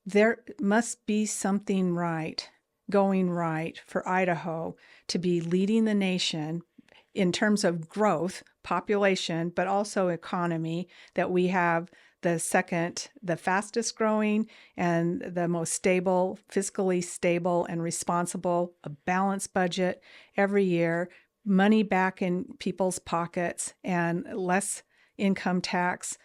there must be something going right for Idaho to be leading the nation in terms of growth, population, but also economy, that we have the fastest growing and the most stable, fiscally stable and responsible, a balanced budget every year, money back in people's pockets, and less income tax.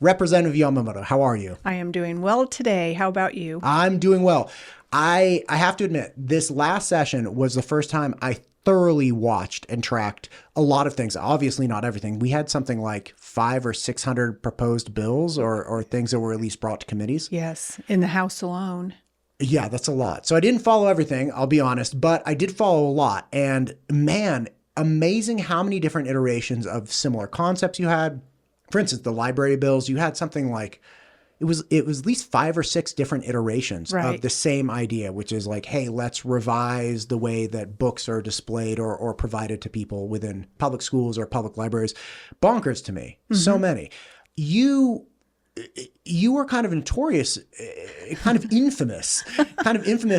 Representative Yamamoto, how are you? I am doing well today. How about you? I'm doing well. I have to admit, this last session was the first time I thoroughly watched and tracked a lot of things. Obviously not everything. We had something like 500 or 600 proposed bills or things that were at least brought to committees. Yes, in the House alone. Yeah, that's a lot. So I didn't follow everything, I'll be honest, but I did follow a lot. And man, amazing how many different iterations of similar concepts you had. For instance, the library bills, you had something like, it was at least 5 or 6 different iterations of the same idea, which is like, hey, let's revise the way that books are displayed or provided to people within public schools or public libraries. Bonkers to me. Mm-hmm. So many. You were kind of notorious, kind of infamous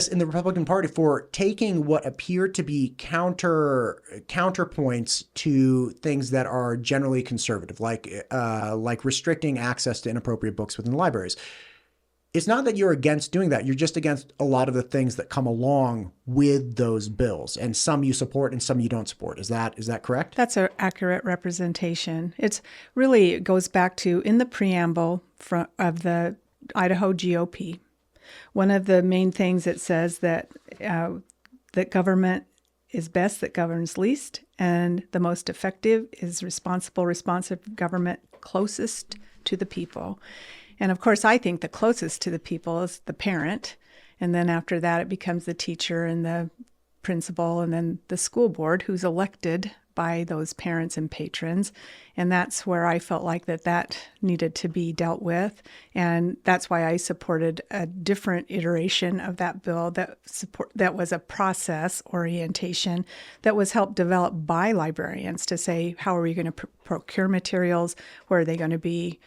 in the Republican Party for taking what appeared to be counterpoints to things that are generally conservative, like restricting access to inappropriate books within libraries. It's not that you're against doing that. You're just against a lot of the things that come along with those bills, and some you support and some you don't support. Is that correct? That's an accurate representation. It goes back to in the preamble of the Idaho GOP. One of the main things it says that government is best that governs least, and the most effective is responsive government closest to the people. And of course, I think the closest to the people is the parent. And then after that, it becomes the teacher and the principal and then the school board, who's elected by those parents and patrons. And that's where I felt like that needed to be dealt with. And that's why I supported a different iteration of that bill that was a process orientation that was helped develop by librarians to say, how are we going to procure materials? Where are they going to be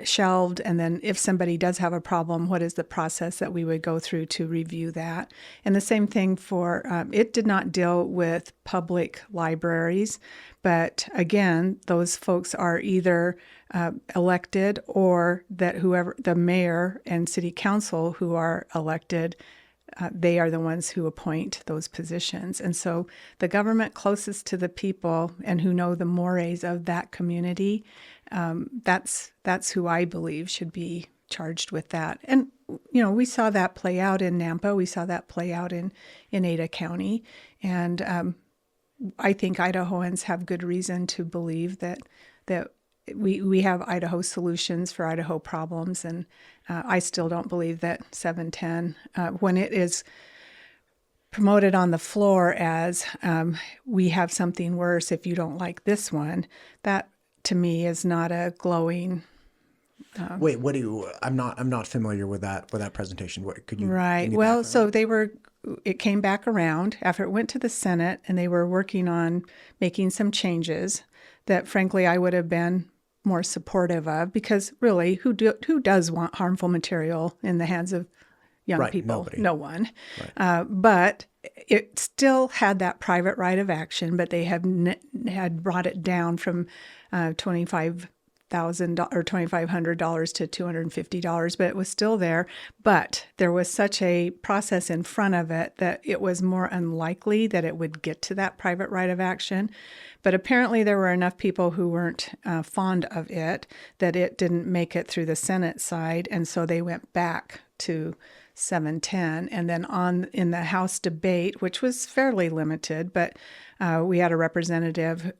shelved? And then if somebody does have a problem, what is the process that we would go through to review that? And the same thing for, it did not deal with public libraries, but again, those folks are either elected or that whoever, the mayor and city council who are elected, they are the ones who appoint those positions. And so the government closest to the people and who know the mores of that community, that's who I believe should be charged with that. And, we saw that play out in Nampa. We saw that play out in Ada County. And I think Idahoans have good reason to believe that we have Idaho solutions for Idaho problems. And I still don't believe that 710, when it is promoted on the floor as we have something worse if you don't like this one, that to me is not a glowing. Wait, I'm not familiar with that presentation. What could you? Right. Well, so it came back around after it went to the Senate, and they were working on making some changes that, frankly, I would have been more supportive of, because really, who does want harmful material in the hands of young people? Nobody. No one. Right. But it still had that private right of action, but they had brought it down from $25,000 or $2,500 to $250, but it was still there. But there was such a process in front of it that it was more unlikely that it would get to that private right of action. But apparently there were enough people who weren't fond of it that it didn't make it through the Senate side, and so they went back to 710. And then in the House debate, which was fairly limited, but we had a representative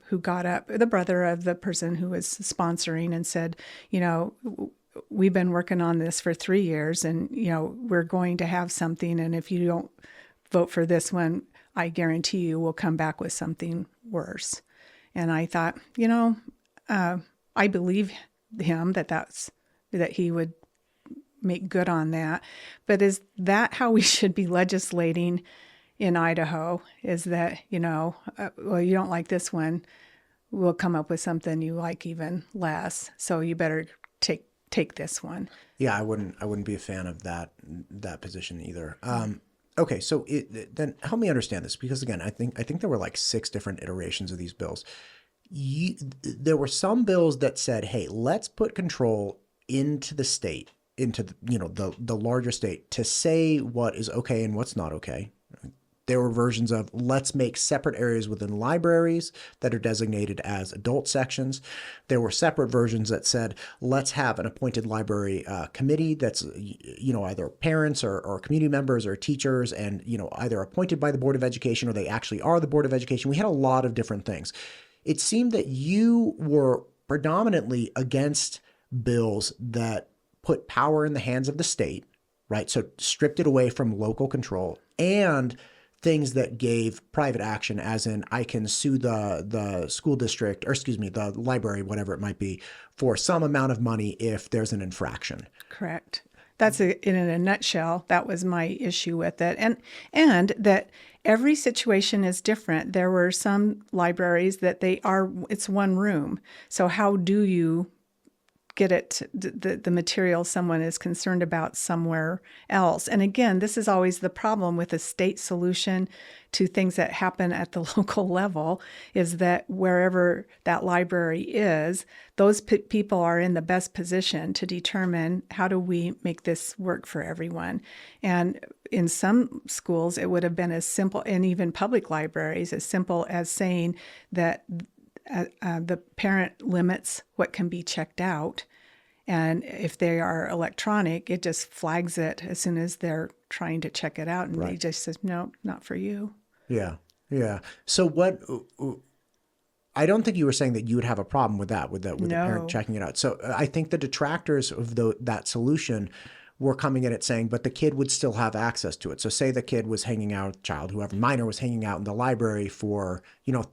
who got up, the brother of the person who was sponsoring, and said, we've been working on this for 3 years, and, we're going to have something. And if you don't vote for this one, I guarantee you we'll come back with something worse. And I thought, I believe him that he would make good on that. But is that how we should be legislating in Idaho? Is that, well, you don't like this one, we'll come up with something you like even less. So you better take this one. Yeah, I wouldn't be a fan of that position either. Okay, so then help me understand this, because again, I think there were like 6 different iterations of these bills. There were some bills that said, "Hey, let's put control into the state, into the larger state, to say what is okay and what's not okay." There were versions of, let's make separate areas within libraries that are designated as adult sections. There were separate versions that said, let's have an appointed library committee that's, either parents or community members or teachers, and, either appointed by the Board of Education or they actually are the Board of Education. We had a lot of different things. It seemed that you were predominantly against bills that put power in the hands of the state, right? So stripped it away from local control, and things that gave private action, as in I can sue the school district, or excuse me, the library, whatever it might be, for some amount of money if there's an infraction. Correct. That's in a nutshell. That was my issue with it, and that every situation is different. There were some libraries that it's one room. So how do you get it, the material someone is concerned about somewhere else? And again, this is always the problem with a state solution to things that happen at the local level, is that wherever that library is, those people are in the best position to determine, how do we make this work for everyone? And in some schools, it would have been as simple, and even public libraries, as simple as saying that the parent limits what can be checked out. And if they are electronic, it just flags it as soon as they're trying to check it out. And They just says, no, not for you. Yeah. Yeah. So I don't think you were saying that you would have a problem with that, with the parent checking it out. So I think the detractors of that solution were coming at it saying, but the kid would still have access to it. So say the kid was hanging out, whoever minor was hanging out in the library for,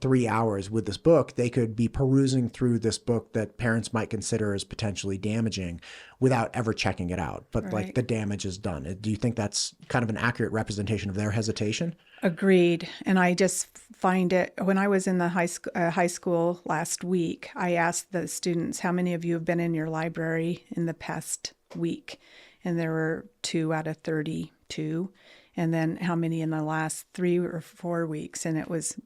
3 hours with this book, they could be perusing through this book that parents might consider as potentially damaging without ever checking it out. But like, the damage is done. Do you think that's kind of an accurate representation of their hesitation? Agreed. And I just find it, when I was in the high school last week, I asked the students, how many of you have been in your library in the past week? And there were 2 out of 32. And then how many in the last 3 or 4 weeks? And it was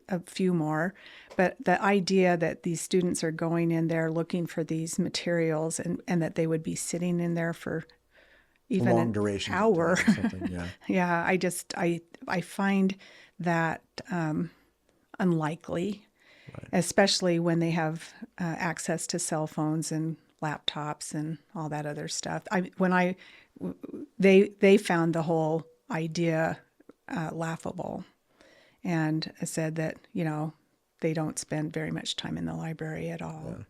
a few more. But the idea that these students are going in there looking for these materials, and that they would be sitting in there for even long an duration hour. Or something, yeah. Yeah, I find that unlikely, especially when they have access to cell phones and laptops and all that other stuff. They found the whole idea laughable, and said that they don't spend very much time in the library at all. Yeah.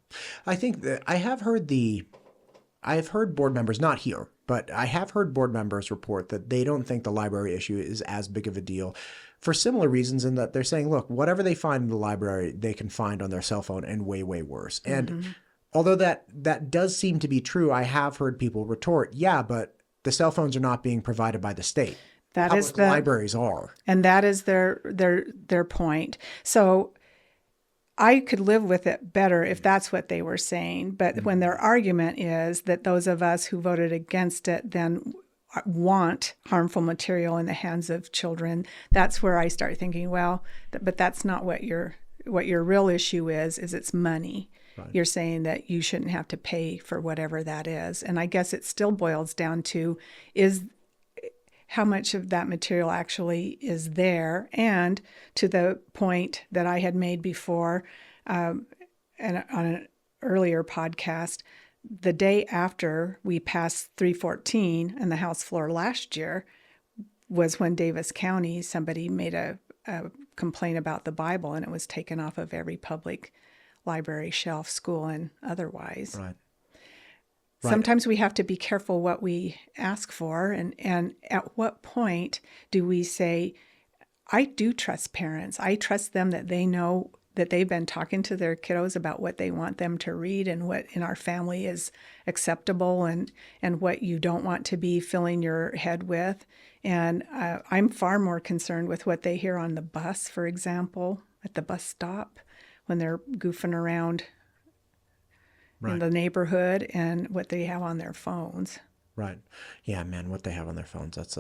I think that I've heard board members, not here, but I have heard board members report that they don't think the library issue is as big of a deal, for similar reasons, in that they're saying, look, whatever they find in the library, they can find on their cell phone, and way, way worse. And although that does seem to be true, I have heard people retort, yeah, but the cell phones are not being provided by the state. Public libraries are. And that is their point. So I could live with it better if that's what they were saying. But when their argument is that those of us who voted against it then want harmful material in the hands of children, that's where I start thinking, well, but that's not what your real issue is it's money. Right. You're saying that you shouldn't have to pay for whatever that is. And I guess it still boils down to how much of that material actually is there. And to the point that I had made before and on an earlier podcast, the day after we passed 314 on the House floor last year was when Davis County, somebody made a complaint about the Bible, and it was taken off of every public library shelf, school and otherwise. Right. Sometimes we have to be careful what we ask for, and at what point do we say, I do trust parents. I trust them that they know that they've been talking to their kiddos about what they want them to read and what in our family is acceptable and what you don't want to be filling your head with. And I'm far more concerned with what they hear on the bus, for example, at the bus stop when they're goofing around in the neighborhood and what they have on their phones. Right. Yeah, man, what they have on their phones, that's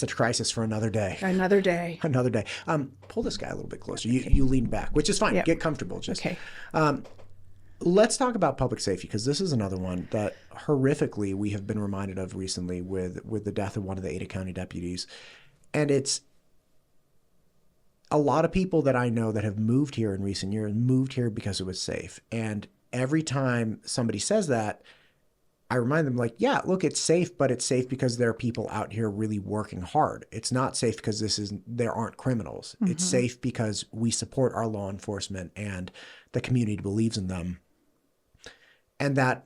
a crisis for another day. Another day. Another day. Pull this guy a little bit closer. You lean back, which is fine. Yep. Get comfortable. Just Okay. Let's talk about public safety, because this is another one that horrifically we have been reminded of recently with the death of one of the Ada County deputies. And it's a lot of people that I know that have moved here in recent years moved here because it was safe. And every time somebody says that, I remind them, like, yeah, look, it's safe, but it's safe because there are people out here really working hard. It's not safe because there aren't criminals. It's safe because we support our law enforcement and the community believes in them. And that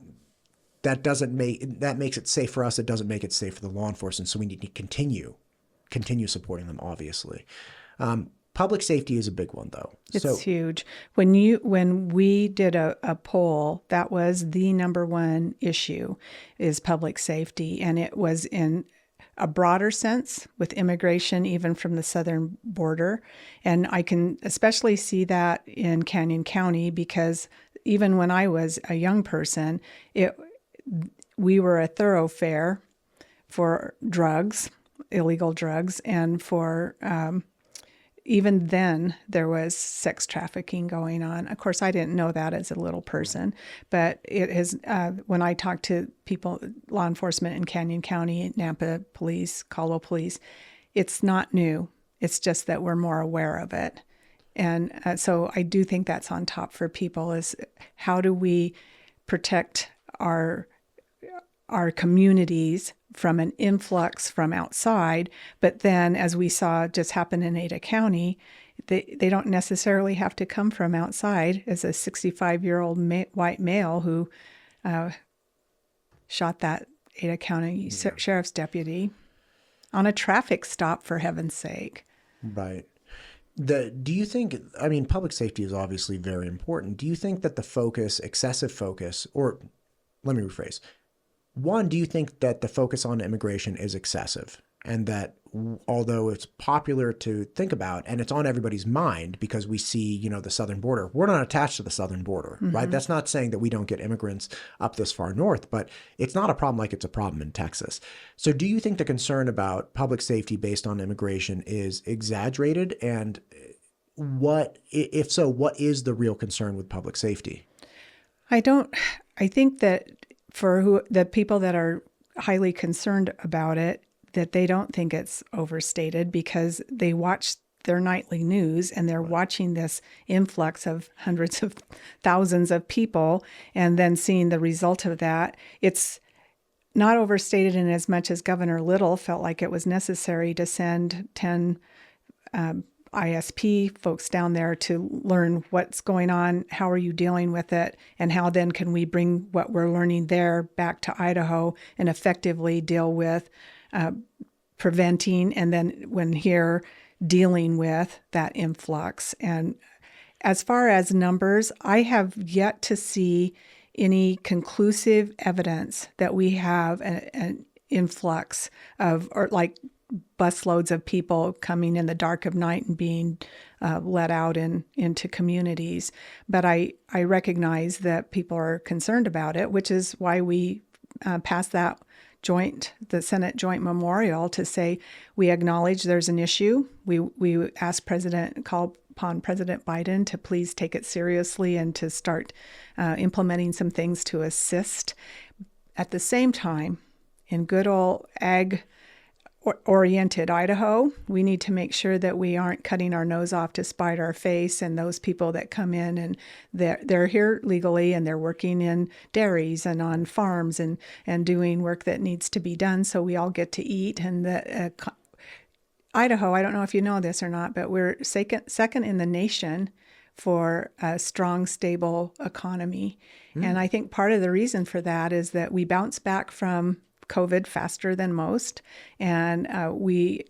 makes it safe for us. It doesn't make it safe for the law enforcement. So we need to continue supporting them, obviously. Public safety is a big one, though. It's huge. When we did a poll, that was the number one issue, is public safety. And it was in a broader sense with immigration, even from the southern border. And I can especially see that in Canyon County, because even when I was a young person, we were a thoroughfare for drugs, illegal drugs, and for even then there was sex trafficking going on. Of course, I didn't know that as a little person, but it has, when I talk to people, law enforcement in Canyon County, Nampa Police, Caldwell Police, it's not new. It's just that we're more aware of it. And so I do think that's on top for people, is how do we protect our communities from an influx from outside. But then, as we saw just happen in Ada County, they don't necessarily have to come from outside. As a 65-year-old white male who shot that Ada County sheriff's deputy on a traffic stop, for heaven's sake. Right. Do you think, I mean, public safety is obviously very important. Do you think that the excessive focus, or let me rephrase, one, do you think that the focus on immigration is excessive, and that although it's popular to think about and it's on everybody's mind because we see, the southern border, we're not attached to the southern border, right? That's not saying that we don't get immigrants up this far north, but it's not a problem like it's a problem in Texas. So do you think the concern about public safety based on immigration is exaggerated? And if so, what is the real concern with public safety? I think that for the people that are highly concerned about it, that they don't think it's overstated, because they watch their nightly news and they're watching this influx of hundreds of thousands of people, and then seeing the result of that. It's not overstated in as much as Governor Little felt like it was necessary to send 10 ISP folks down there to learn what's going on, how are you dealing with it, and how then can we bring what we're learning there back to Idaho and effectively deal with preventing, and then when here, dealing with that influx. And as far as numbers, I have yet to see any conclusive evidence that we have an influx of, or like busloads of people coming in the dark of night and being let out into communities. But I recognize that people are concerned about it, which is why we passed the Senate joint memorial to say we acknowledge there's an issue. We call upon President Biden to please take it seriously and to start implementing some things to assist. At the same time, in good old ag-oriented Idaho, we need to make sure that we aren't cutting our nose off to spite our face, and those people that come in and they're here legally and they're working in dairies and on farms and doing work that needs to be done so we all get to eat. And Idaho, I don't know if you know this or not, but we're second in the nation for a strong, stable economy. And I think part of the reason for that is that we bounce back from COVID faster than most, and we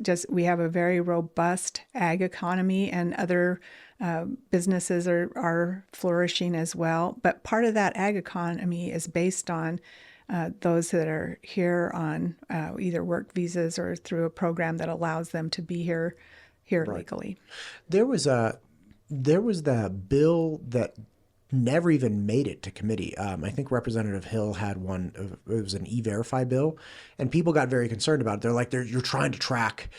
have a very robust ag economy, and other businesses are flourishing as well. But part of that ag economy is based on those that are here on either work visas or through a program that allows them to be here right. legally. There was the bill that never even made it to committee. I think Representative Hill had one. It was an E-Verify bill, and people got very concerned about it. They're like, you're trying to track,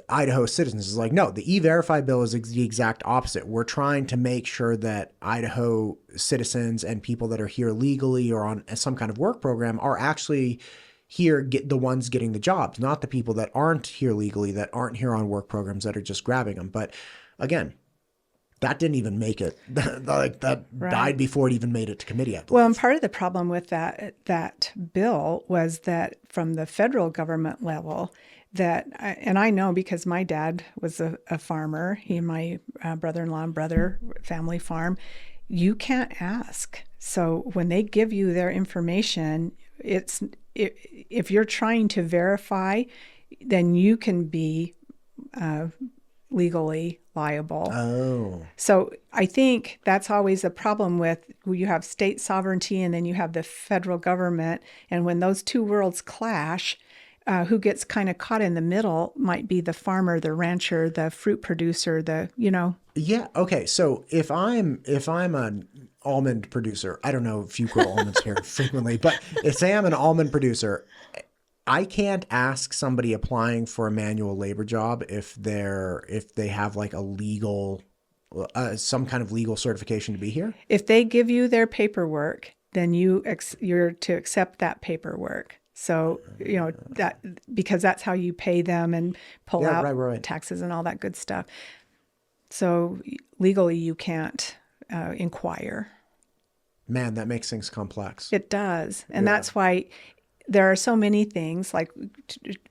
Idaho citizens. It's like, no, the E-Verify bill is the exact opposite. We're trying to make sure that Idaho citizens and people that are here legally or on some kind of work program are actually here, get the ones getting the jobs, not the people that aren't here legally, that aren't here on work programs, that are just grabbing them. But again, that didn't even make it. Like that Right. died before it even made it to committee, I believe. Well, and part of the problem with that bill was that from the federal government level, and I know because my dad was a farmer, he and my brother-in-law and brother, family farm, you can't ask. So when they give you their information, if you're trying to verify, then you can be legally liable. Oh. So I think that's always a problem with you have state sovereignty and then you have the federal government. And when those two worlds clash, who gets kind of caught in the middle might be the farmer, the rancher, the fruit producer, Yeah. Okay. So if I'm an almond producer, I don't know if you grow almonds here frequently, but say I'm an almond producer, I can't ask somebody applying for a manual labor job if they have like a legal, some kind of legal certification to be here. If they give you their paperwork, then you're to accept that paperwork. So, that because that's how you pay them and pull out right. taxes and all that good stuff. So legally you can't inquire. Man, that makes things complex. It does. And that's why there are so many things, like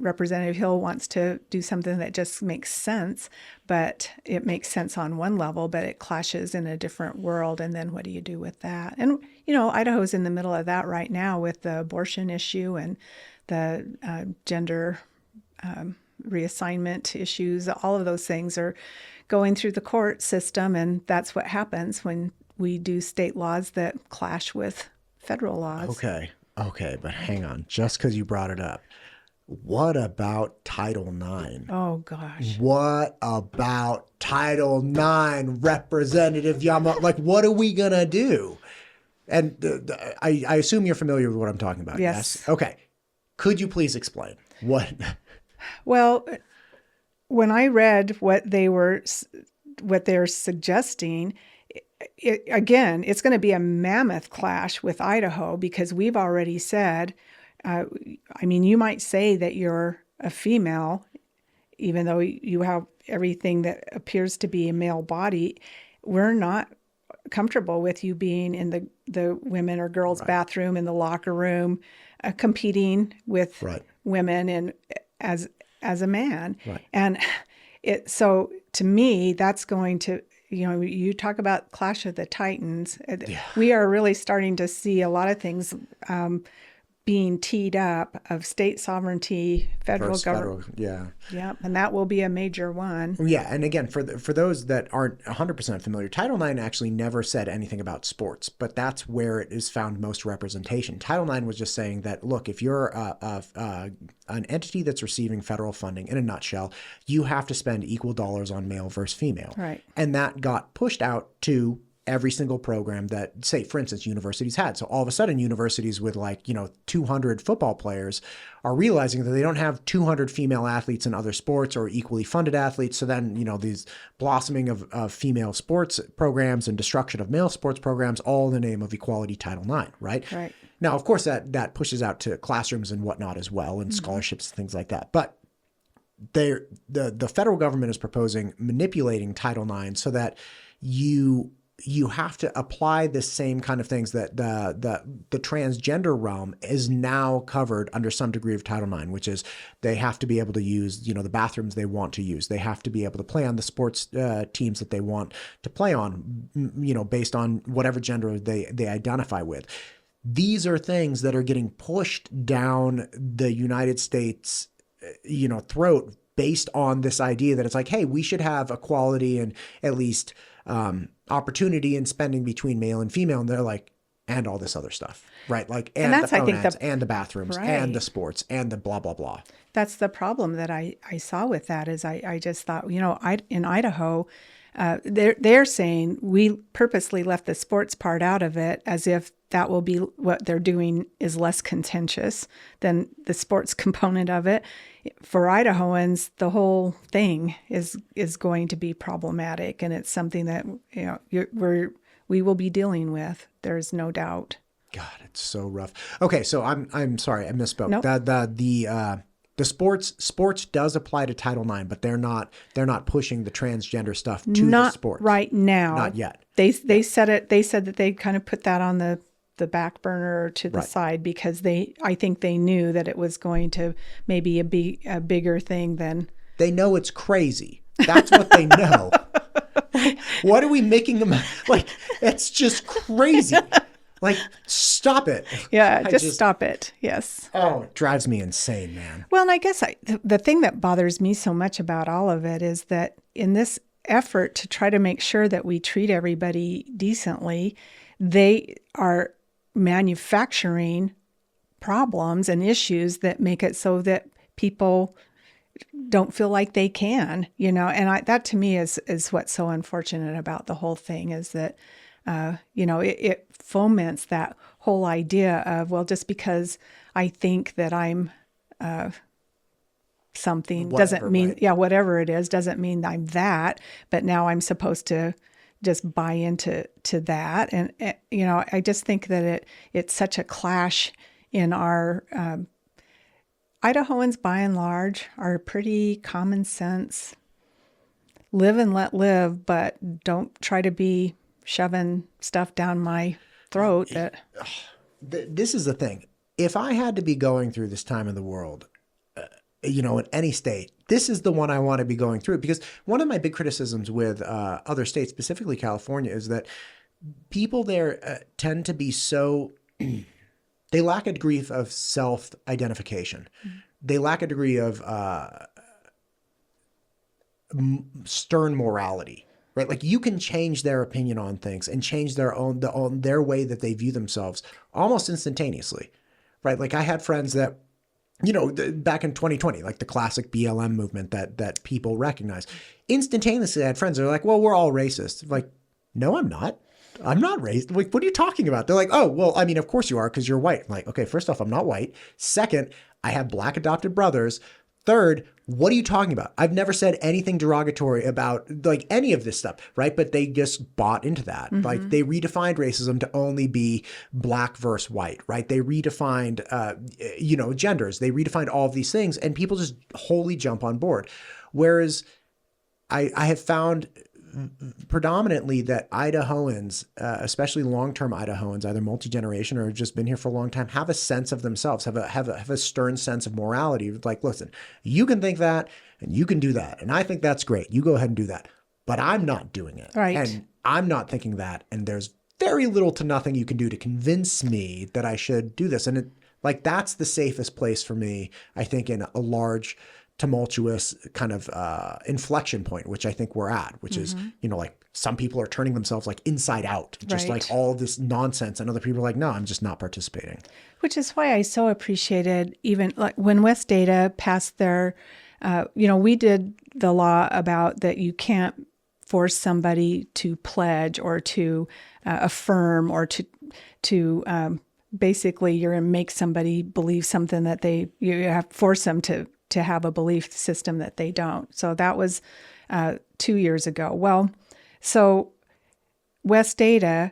Representative Hill wants to do something that just makes sense, but it makes sense on one level, but it clashes in a different world. And then what do you do with that? And, Idaho's in the middle of that right now with the abortion issue and the gender reassignment issues. All of those things are going through the court system. And that's what happens when we do state laws that clash with federal laws. Okay, but hang on. Just because you brought it up, what about Title IX? Oh, gosh. What about Title IX, Representative Yamamoto? Like, what are we going to do? And I assume you're familiar with what I'm talking about. Yes. Okay. Could you please explain what? Well, when I read what they're suggesting, again, it's going to be a mammoth clash with Idaho because we've already said, you might say that you're a female, even though you have everything that appears to be a male body. We're not comfortable with you being in the women or girls' bathroom, in the locker room, competing with women and as a man. Right. And so to me, that's going to, you talk about Clash of the Titans. Yeah. We are really starting to see a lot of things being teed up of state sovereignty, federal government. Yeah. And that will be a major one. Yeah. And again, for those that aren't 100% familiar, Title IX actually never said anything about sports, but that's where it is found most representation. Title IX was just saying that, look, if you're an entity that's receiving federal funding, in a nutshell, you have to spend equal dollars on male versus female. Right. And that got pushed out to every single program that, say, for instance, universities had. So all of a sudden, universities with 200 football players are realizing that they don't have 200 female athletes in other sports or equally funded athletes. So then, these blossoming of female sports programs and destruction of male sports programs, all in the name of equality, Title IX, right? Right. Now, of course, that pushes out to classrooms and whatnot as well, and scholarships and things like that. But the federal government is proposing manipulating Title IX so that you have to apply the same kind of things that the transgender realm is now covered under some degree of Title IX, which is they have to be able to use, the bathrooms they want to use. They have to be able to play on the sports teams that they want to play on, based on whatever gender they identify with. These are things that are getting pushed down the United States, throat based on this idea that it's like, hey, we should have equality and at least opportunity in spending between male and female. And they're like, and all this other stuff, right? Like, and that's, the pronouns, and the bathrooms, and the sports, and the blah, blah, blah. That's the problem that I saw with that is I just thought, in Idaho, they're saying we purposely left the sports part out of it as if that will be what they're doing is less contentious than the sports component of it. For Idahoans, the whole thing is going to be problematic, and it's something that we will be dealing with. There's no doubt. God, it's so rough. Okay, so I'm sorry, I misspoke. Nope. The sports does apply to Title IX, but they're not pushing the transgender stuff to the sports. Not right now. Not yet. They said it. They said that they kind of put that on the back burner or to the side because I think they knew that it was going to maybe be a bigger thing than. They know it's crazy. That's what they know. What are we making them like? It's just crazy. Like, stop it. Yeah, just stop it. Yes. Oh, it drives me insane, man. Well, and I guess the thing that bothers me so much about all of it is that in this effort to try to make sure that we treat everybody decently, they are manufacturing problems and issues that make it so that people don't feel like they can, and that to me is what's so unfortunate about the whole thing is that it foments that whole idea of, well, just because I think that I'm something doesn't mean, whatever it is, doesn't mean I'm that, but now I'm supposed to just buy into that. And, I just think that it's such a clash in our, Idahoans by and large are pretty common sense, live and let live, but don't try to be shoving stuff down my throat. This is the thing. If I had to be going through this time in the world, in any state, this is the one I want to be going through, because one of my big criticisms with other states, specifically California, is that people there tend to be so, they lack a degree of self-identification. Mm-hmm. They lack a degree of stern morality. Right? Like, you can change their opinion on things and change their way that they view themselves almost instantaneously. Right? Like, I had friends that, back in 2020, like the classic BLM movement that people recognize. Instantaneously, I had friends that are like, well, we're all racist. Like, no, I'm not. I'm not racist. Like, what are you talking about? They're like, oh, well, I mean, of course you are, because you're white. I'm like, okay, first off, I'm not white. Second, I have Black adopted brothers. Third, what are you talking about? I've never said anything derogatory about like any of this stuff, right? But they just bought into that. Mm-hmm. Like, they redefined racism to only be Black versus white, right? They redefined, genders. They redefined all of these things, and people just wholly jump on board. Whereas I have found predominantly that Idahoans, especially long-term Idahoans, either multi-generation or have just been here for a long time, have a sense of themselves, have a stern sense of morality. Like, listen, you can think that and you can do that, and I think that's great. You go ahead and do that, but I'm not doing it, right? And I'm not thinking that, and there's very little to nothing you can do to convince me that I should do this. And that's the safest place for me, I think, in a large, tumultuous kind of inflection point, which I think we're at, which is, like, some people are turning themselves like inside out, just like all this nonsense. And other people are like, no, I'm just not participating. Which is why I so appreciated even like when West Data passed their, we did the law about that you can't force somebody to pledge or to affirm or to basically you're going to make somebody believe something that you have to force them to have a belief system that they don't. So that was 2 years ago. Well, so West Data,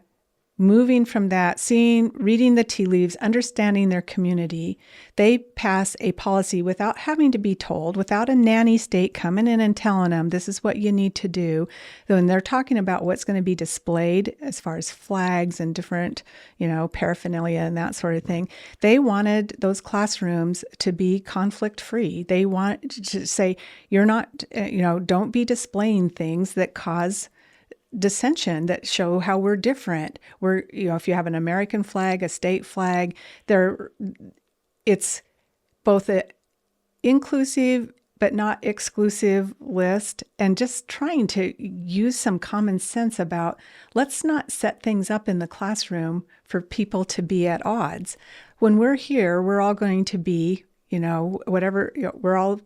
moving from that, reading the tea leaves, understanding their community, they pass a policy without having to be told, without a nanny state coming in and telling them, this is what you need to do. When they're talking about what's going to be displayed as far as flags and different, paraphernalia and that sort of thing, they wanted those classrooms to be conflict-free. They want to say, you're not, don't be displaying things that cause dissension, that show how we're different. We're, if you have an American flag, a state flag, it's both an inclusive but not exclusive list, and just trying to use some common sense about, let's not set things up in the classroom for people to be at odds. When we're here, we're all going to be, we're all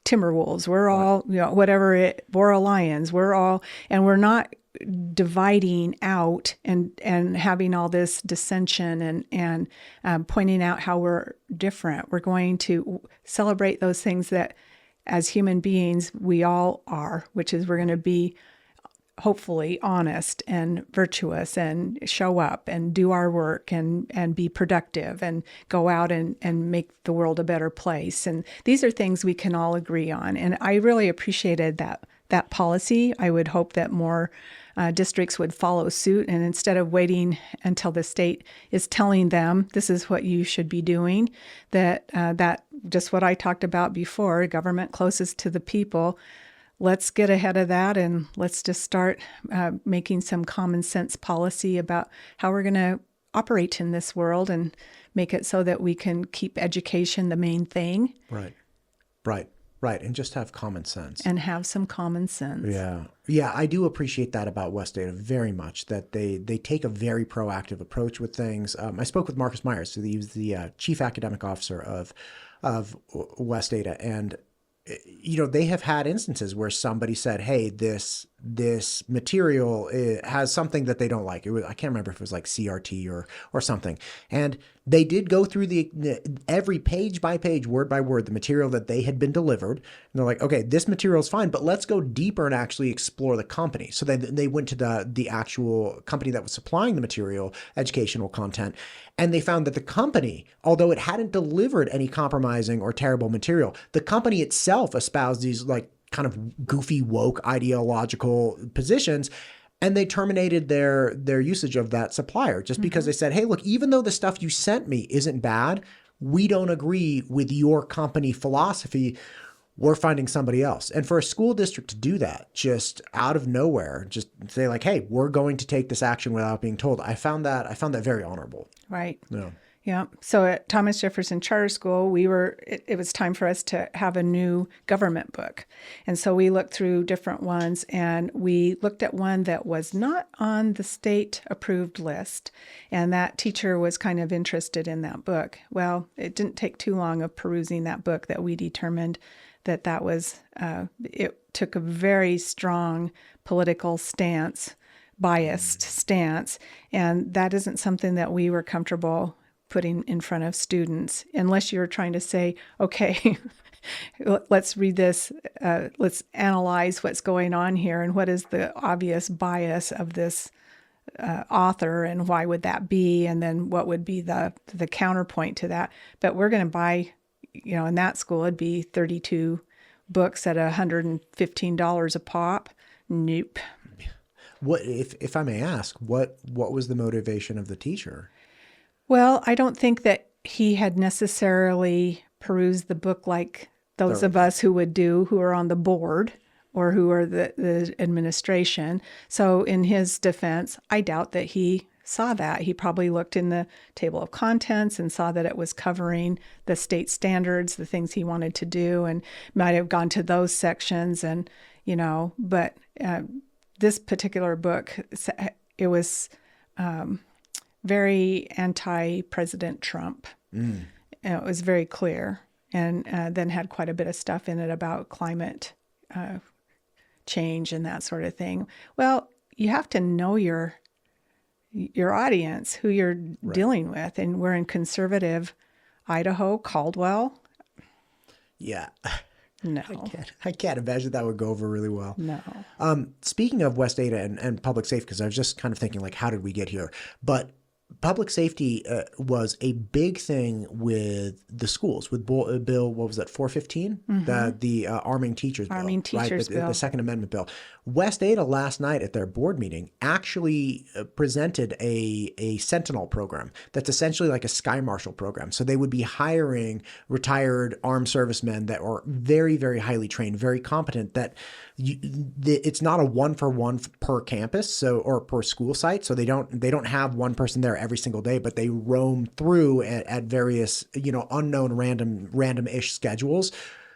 Timberwolves. We're all, we're all lions. And we're not dividing out and having all this dissension and pointing out how we're different. We're going to celebrate those things that as human beings we all are, which is we're going to be hopefully honest and virtuous and show up and do our work and be productive and go out and make the world a better place. And these are things we can all agree on. And I really appreciated that policy. I would hope that more districts would follow suit, and instead of waiting until the state is telling them this is what you should be doing, that just what I talked about before, government closest to the people. Let's get ahead of that and let's just start making some common sense policy about how we're going to operate in this world and make it so that we can keep education the main thing. Right. And just have common sense. And have some common sense. Yeah, I do appreciate that about West Ada very much, that they take a very proactive approach with things. I spoke with Marcus Myers, so he was the chief academic officer of West Ada, and they have had instances where somebody said, hey, this material has something that they don't like. I can't remember if it was like CRT or something. And they did go through every page by page, word by word, the material that they had been delivered. And they're like, okay, this material is fine, but let's go deeper and actually explore the company. So they went to the actual company that was supplying the material, educational content, and they found that the company, although it hadn't delivered any compromising or terrible material, the company itself espoused these like kind of goofy, woke, ideological positions. And they terminated their usage of that supplier just because they said, hey, look, even though the stuff you sent me isn't bad, we don't agree with your company philosophy. We're finding somebody else. And for a school district to do that just out of nowhere, just say like, hey, we're going to take this action without being told. I found that very honorable. Right. Yeah. Yeah. So at Thomas Jefferson Charter School, it was time for us to have a new government book. And so we looked through different ones, and we looked at one that was not on the state approved list. And that teacher was kind of interested in that book. Well, it didn't take too long of perusing that book that we determined that was, it took a very strong political stance, biased stance. And that isn't something that we were comfortable putting in front of students, unless you're trying to say, okay, let's read this, let's analyze what's going on here and what is the obvious bias of this author and why would that be, and then what would be the counterpoint to that. But we're going to buy, in that school, it'd be 32 books at $115 a pop. Nope. What, if I may ask, what was the motivation of the teacher? Well, I don't think that he had necessarily perused the book like those of us who are on the board or who are the administration. So in his defense, I doubt that he saw that. He probably looked in the table of contents and saw that it was covering the state standards, the things he wanted to do, and might have gone to those sections. And, but this particular book, it was very anti-President Trump. It was very clear, and then had quite a bit of stuff in it about climate change and that sort of thing. Well, you have to know your audience, who you're dealing with, and we're in conservative Idaho, Caldwell. Yeah. No. I can't imagine that would go over really well. No. Speaking of West Ada and public safety, because I was just kind of thinking, like, how did we get here? But public safety was a big thing with the schools, with Bill, what was that, 415? The Arming Teachers Bill. Arming Teachers Bill. The Second Amendment Bill. West Ada last night at their board meeting actually presented a Sentinel program that's essentially like a Sky Marshal program. So they would be hiring retired armed servicemen that are very, very highly trained, very competent, that it's not a one-for-one per campus, or per school site. So they don't have one person there every single day, but they roam through at various, unknown random-ish schedules.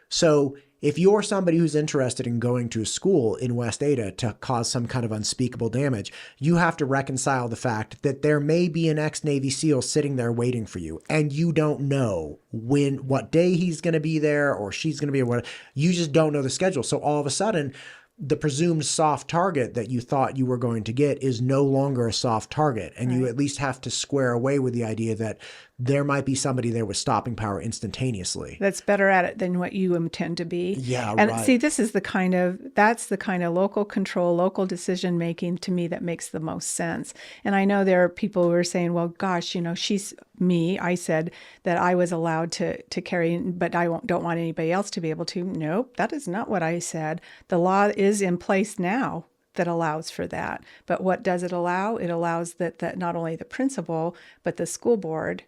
So If you're somebody who's interested in going to a school in West Ada to cause some kind of unspeakable damage, you have to reconcile the fact that there may be an ex-Navy SEAL sitting there waiting for you, and you don't know what day he's going to be there or she's going to be, or what. You just don't know the schedule. So all of a sudden, the presumed soft target that you thought you were going to get is no longer a soft target. And you at least have to square away with the idea that there might be somebody there with stopping power instantaneously. That's better at it than what you intend to be. Yeah, and right. see, that's the kind of local control, local decision making to me that makes the most sense. And I know there are people who are saying, well, gosh, she's me. I said that I was allowed to carry, but I don't want anybody else to be able to. Nope, that is not what I said. The law is in place now that allows for that. But what does it allow? It allows that not only the principal, but the school board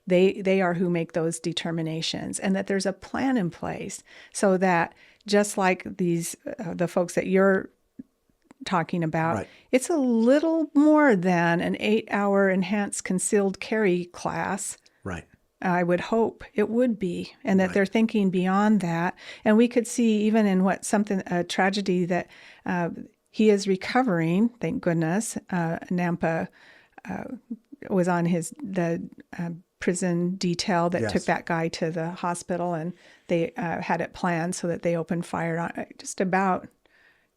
they are who make those determinations, and that there's a plan in place so that just like these, the folks that you're talking about, it's a little more than an 8-hour enhanced concealed carry class. Right. I would hope it would be, and that they're thinking beyond that. And we could see even in a tragedy that he is recovering, thank goodness. Nampa was on the prison detail that took that guy to the hospital, and they had it planned so that they opened fire on, just about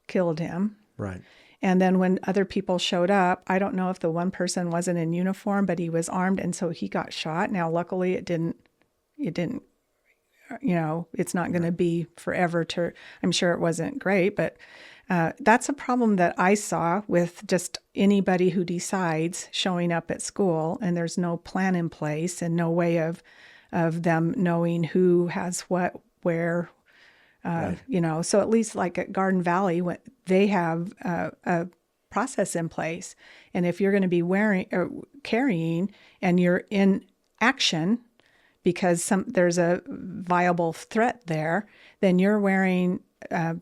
killed him. Right. And then when other people showed up, I don't know if the one person wasn't in uniform, but he was armed, and so he got shot. Now, luckily, it didn't, it's not going to be forever I'm sure it wasn't great, but that's a problem that I saw with just anybody who decides showing up at school, and there's no plan in place and no way of them knowing who has what, where, so at least like at Garden Valley, they have a process in place. And if you're going to be carrying and you're in action because there's a viable threat there, then you're wearing a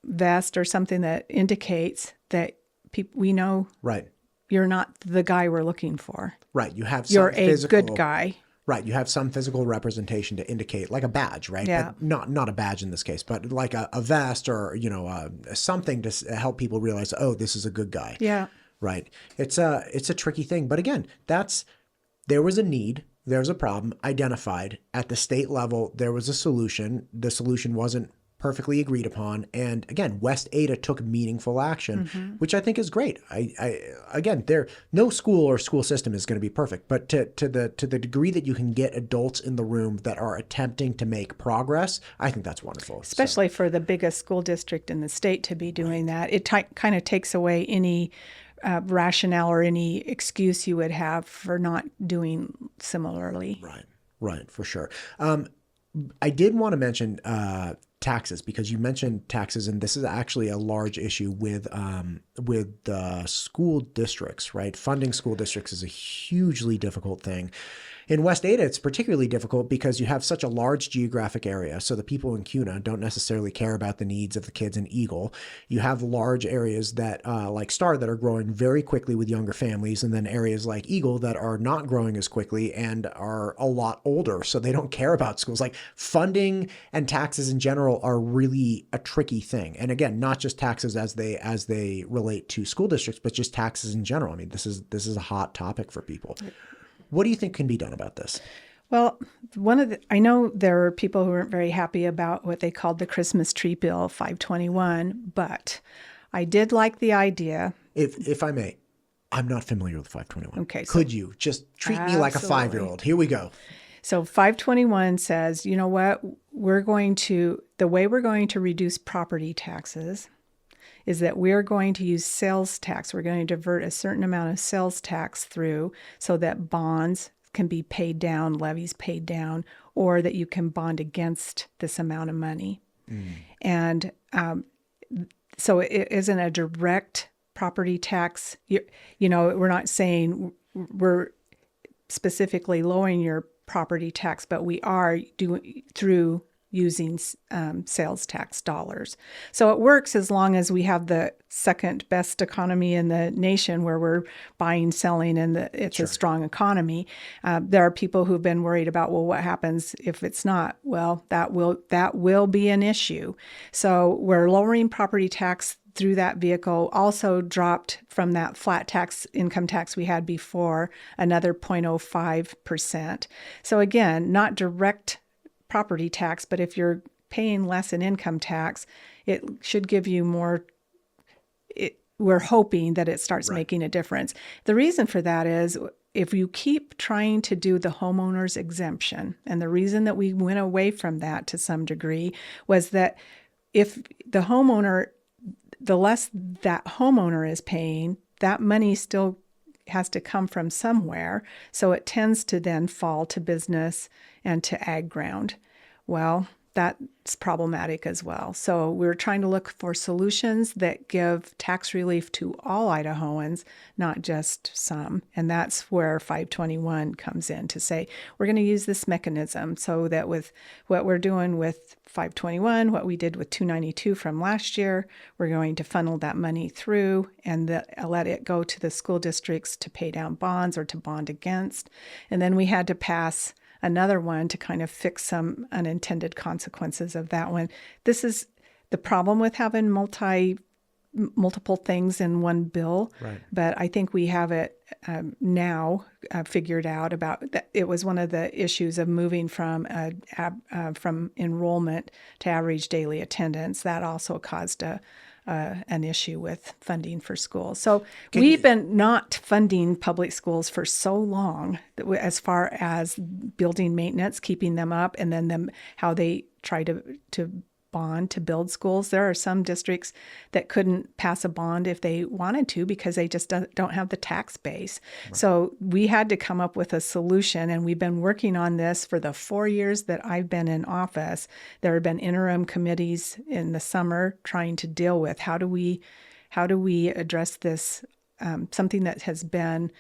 vest or something that indicates that we know you're not the guy we're looking for. Right. You have you're a good guy. Right. You have some physical representation to indicate, like a badge, right? Yeah. But not a badge in this case, but like a vest or, something to help people realize, oh, this is a good guy. Yeah. Right. It's a tricky thing. But again, there was a need. There was a problem identified at the state level. There was a solution. The solution wasn't perfectly agreed upon. And again, West Ada took meaningful action, which I think is great. Again, no school or school system is going to be perfect, but to the degree that you can get adults in the room that are attempting to make progress, I think that's wonderful. Especially for the biggest school district in the state to be doing that. It kind of takes away any rationale or any excuse you would have for not doing similarly. Right, for sure. I did want to mention taxes, because you mentioned taxes, and this is actually a large issue with the school districts, right? Funding school districts is a hugely difficult thing. In West Ada, it's particularly difficult because you have such a large geographic area. So the people in Kuna don't necessarily care about the needs of the kids in Eagle. You have large areas that, like Star, that are growing very quickly with younger families, and then areas like Eagle that are not growing as quickly and are a lot older. So they don't care about schools. Like funding and taxes in general are really a tricky thing. And again, not just taxes as they relate to school districts, but just taxes in general. I mean, this is a hot topic for people. What do you think can be done about this? Well, I know there were people who weren't very happy about what they called the Christmas tree bill 521, but I did like the idea. If I may, I'm not familiar with 521. Okay. Could you just treat me like a 5-year-old? Here we go. So 521 says, you know what, the way we're going to reduce property taxes is that we're going to use sales tax. We're going to divert a certain amount of sales tax through so that bonds can be paid down, levies paid down, or that you can bond against this amount of money. And so it isn't a direct property tax. We're not saying we're specifically lowering your property tax, but we are doing through using sales tax dollars. So it works as long as we have the second best economy in the nation where we're buying, selling, and it's a strong economy. There are people who've been worried about, well, what happens if it's not? Well, that will be an issue. So we're lowering property tax through that vehicle, also dropped from that flat tax income tax we had before, another 0.05%. So again, not direct property tax, but if you're paying less in income tax, it should give you more. We're hoping that it starts making a difference. The reason for that is if you keep trying to do the homeowner's exemption, and the reason that we went away from that to some degree was that if the less that homeowner is paying, that money still has to come from somewhere. So it tends to then fall to business and to ag ground. Well, that's problematic as well. So we're trying to look for solutions that give tax relief to all Idahoans, not just some. And that's where 521 comes in to say, we're going to use this mechanism so that with what we're doing with 521, what we did with 292 from last year, we're going to funnel that money through and let it go to the school districts to pay down bonds or to bond against. And then we had to pass another one to kind of fix some unintended consequences of that one. This is the problem with having multiple things in one bill. Right. But I think we have it now figured out about that. It was one of the issues of moving from enrollment to average daily attendance. That also caused an issue with funding for schools. So we've been not funding public schools for so long as far as building maintenance, keeping them up, and then how they try to bond to build schools. There are some districts that couldn't pass a bond if they wanted to because they just don't have the tax base. Right. So we had to come up with a solution, and we've been working on this for the 4 years that I've been in office. There have been interim committees in the summer trying to deal with how do we address this, something that has been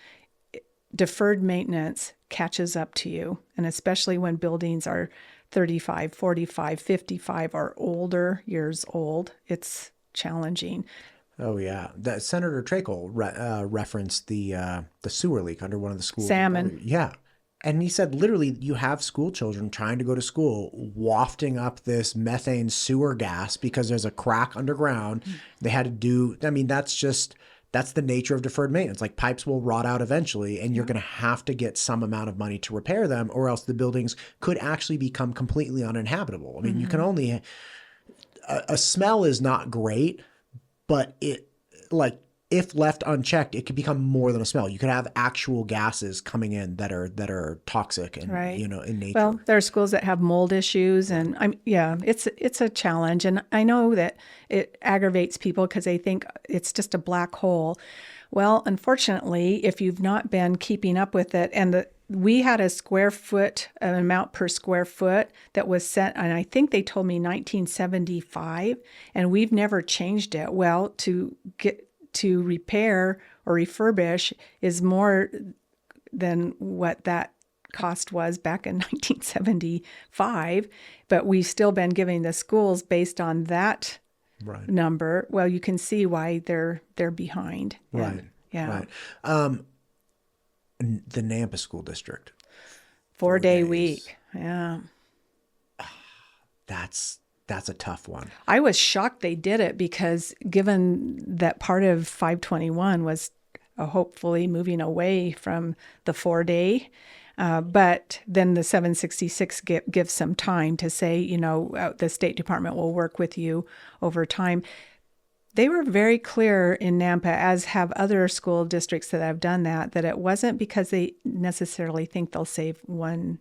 deferred maintenance catches up to you, and especially when buildings are 35, 45, 55 or older years old, it's challenging. Oh yeah, Senator Trakel referenced the sewer leak under one of the schools. Salmon. Yeah, and he said literally you have school children trying to go to school wafting up this methane sewer gas because there's a crack underground. They had to do. I mean, that's the nature of deferred maintenance. Like pipes will rot out eventually, and you're going to have to get some amount of money to repair them, or else the buildings could actually become completely uninhabitable. I mean, you can only, a smell is not great, but if left unchecked, it could become more than a smell. You could have actual gases coming in that are toxic and in nature. Well, there are schools that have mold issues, and it's a challenge. And I know that it aggravates people because they think it's just a black hole. Well, unfortunately, if you've not been keeping up with it, and we had a square foot, an amount per square foot that was set, and I think they told me 1975, and we've never changed it. Well, to repair or refurbish is more than what that cost was back in 1975, but we've still been giving the schools based on that number. Well, you can see why they're behind. Right. Yeah. Right. The Nampa School District. 4-day week. Yeah. That's a tough one. I was shocked they did it because given that part of 521 was hopefully moving away from the 4-day, but then the 766 gives some time to say, the State Department will work with you over time. They were very clear in Nampa, as have other school districts that have done that it wasn't because they necessarily think they'll save one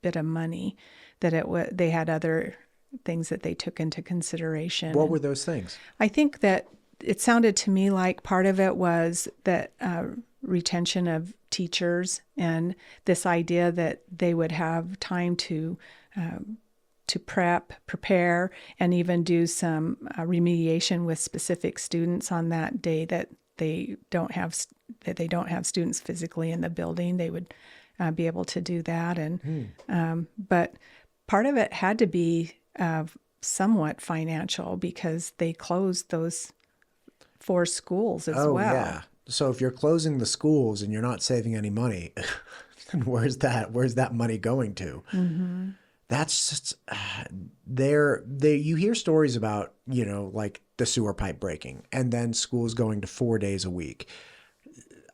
bit of money, that they had other things that they took into consideration. What were those things? I think that it sounded to me like part of it was that retention of teachers and this idea that they would have time to prepare, and even do some remediation with specific students on that day that they don't have students physically in the building. They would be able to do that, and but part of it had to be somewhat financial because they closed those 4 schools as well. Yeah. So if you're closing the schools and you're not saving any money, then where's that money going to? Mm-hmm. That's just, you hear stories about, like the sewer pipe breaking and then schools going to 4 days a week.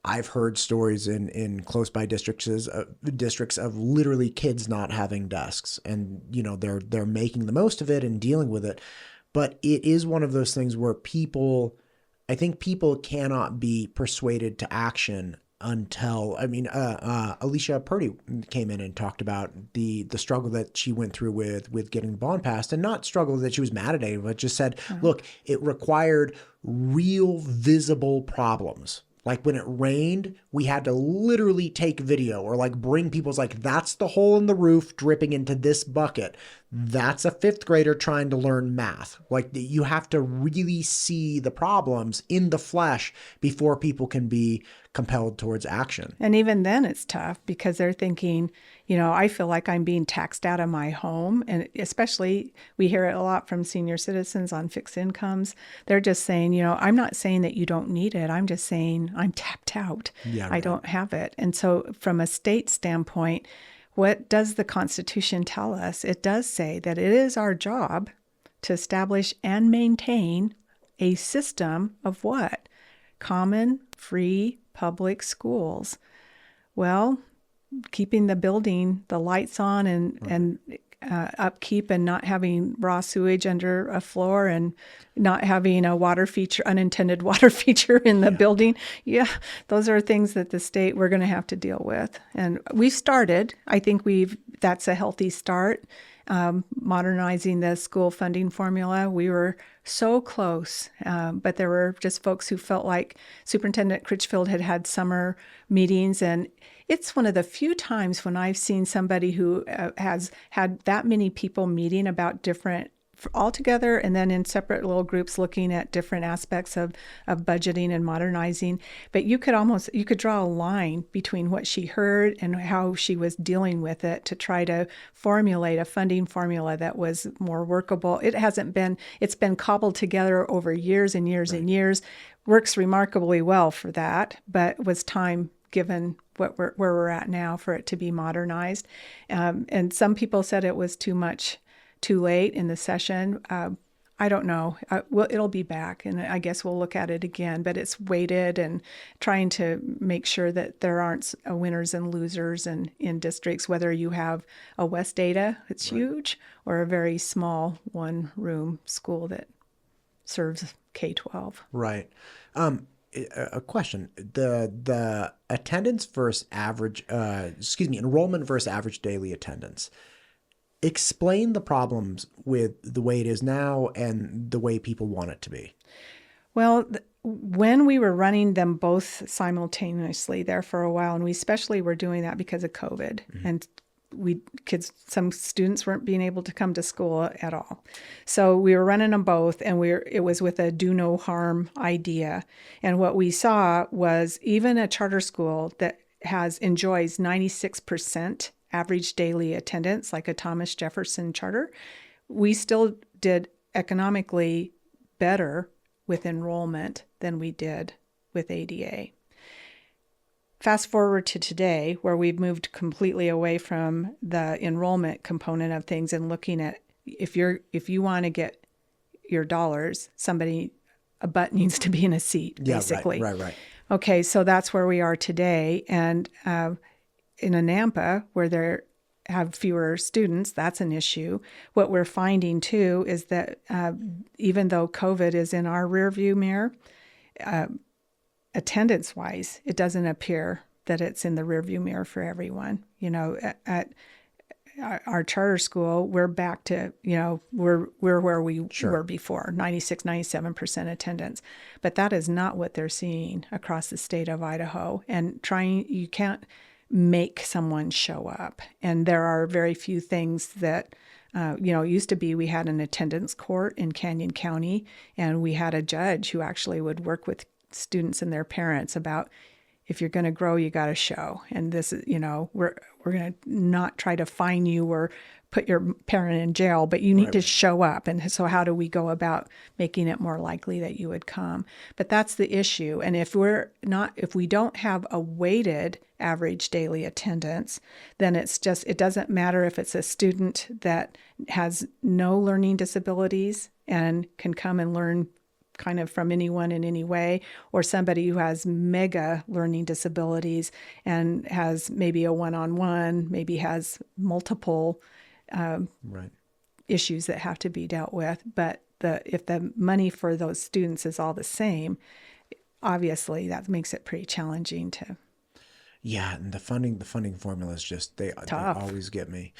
I've heard stories in close by districts of literally kids not having desks, and they're making the most of it and dealing with it. But it is one of those things where I think people cannot be persuaded to action until, Alicia Purdy came in and talked about the struggle that she went through with getting the bond passed, and not struggle that she was mad at anyone, but just said, look, it required real visible problems. Like when it rained, we had to literally take video or like bring people's like, that's the hole in the roof dripping into this bucket. That's a 5th grader trying to learn math. Like you have to really see the problems in the flesh before people can be compelled towards action. And even then it's tough because they're thinking, I feel like I'm being taxed out of my home. And especially we hear it a lot from senior citizens on fixed incomes. They're just saying, I'm not saying that you don't need it. I'm just saying I'm tapped out. Yeah, right. I don't have it. And so from a state standpoint, what does the Constitution tell us? It does say that it is our job to establish and maintain a system of what? Common, free, public schools. Well, keeping the lights on and upkeep and not having raw sewage under a floor and not having a unintended water feature in the building. Yeah, those are things that we're going to have to deal with. And we've started. I think that's a healthy start. Modernizing the school funding formula. We were so close, but there were just folks who felt like Superintendent Critchfield had summer meetings, and it's one of the few times when I've seen somebody who has had that many people meeting about different all together and then in separate little groups looking at different aspects of budgeting and modernizing. But you could draw a line between what she heard and how she was dealing with it to try to formulate a funding formula that was more workable. It's been cobbled together over years and years and years. Works remarkably well for that, but was time given where we're at now for it to be modernized. And some people said it was too late in the session. I don't know. It'll be back, and I guess we'll look at it again. But it's weighted and trying to make sure that there aren't winners and losers in districts, whether you have a West Ada that's huge or a very small one-room school that serves K-12. Right. A question: the attendance versus enrollment versus average daily attendance. Explain the problems with the way it is now and the way people want it to be. Well, when we were running them both simultaneously there for a while, and we especially were doing that because of COVID, and some students weren't being able to come to school at all. So we were running them both, and it was with a do no harm idea. And what we saw was even a charter school that enjoys 96% average daily attendance, like a Thomas Jefferson charter, we still did economically better with enrollment than we did with ADA. Fast forward to today, where we've moved completely away from the enrollment component of things and looking at if you want to get your dollars, a butt needs to be in a seat, basically. Yeah, right. Okay, so that's where we are today, and in Nampa, where there have fewer students, that's an issue. What we're finding too is that even though COVID is in our rearview mirror, attendance-wise, it doesn't appear that it's in the rearview mirror for everyone. At our charter school, we're back to, we're where we were before, 96, 97% attendance. But that is not what they're seeing across the state of Idaho. And you can't make someone show up. And there are very few things that, it used to be we had an attendance court in Canyon County, and we had a judge who actually would work with students and their parents about, if you're going to grow, you got to show. And this is, we're going to not try to fine you or put your parent in jail, but you need to show up. And so how do we go about making it more likely that you would come? But that's the issue. And if we don't have a weighted average daily attendance, then it doesn't matter if it's a student that has no learning disabilities and can come and learn kind of from anyone in any way, or somebody who has mega learning disabilities and has maybe a one-on-one, maybe has multiple issues that have to be dealt with. But if the money for those students is all the same, obviously that makes it pretty challenging to. Yeah, and the funding formula is just they always get me.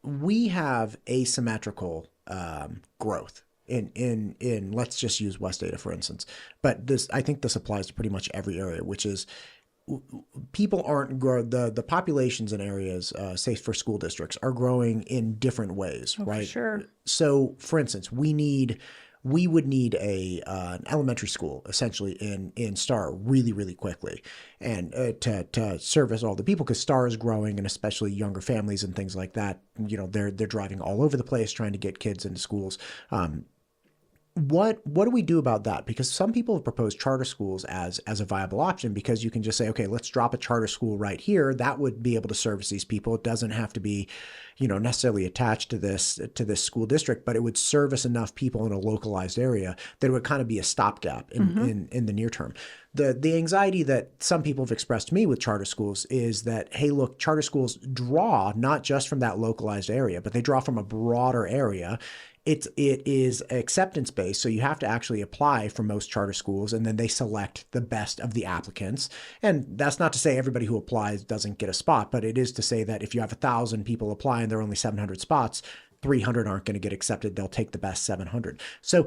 We have asymmetrical growth in let's just use West Ada for instance, but I think this applies to pretty much every area, which is people aren't the populations in areas, say for school districts, are growing in different ways, right? For sure. So, for instance, we would need an elementary school essentially in Star really, really quickly, and to service all the people, because Star is growing, and especially younger families and things like that. They're driving all over the place trying to get kids into schools. What do we do about that? Because some people have proposed charter schools as a viable option, because you can just say, okay, let's drop a charter school right here. That would be able to service these people. It doesn't have to be, necessarily attached to this school district, but it would service enough people in a localized area that it would kind of be a stopgap in the near term. The anxiety that some people have expressed to me with charter schools is that, hey, look, charter schools draw not just from that localized area, but they draw from a broader area. It is acceptance based, so you have to actually apply for most charter schools, and then they select the best of the applicants. And that's not to say everybody who applies doesn't get a spot, but it is to say that if you have 1,000 people apply and there are only 700 spots, 300 aren't going to get accepted. They'll take the best 700. So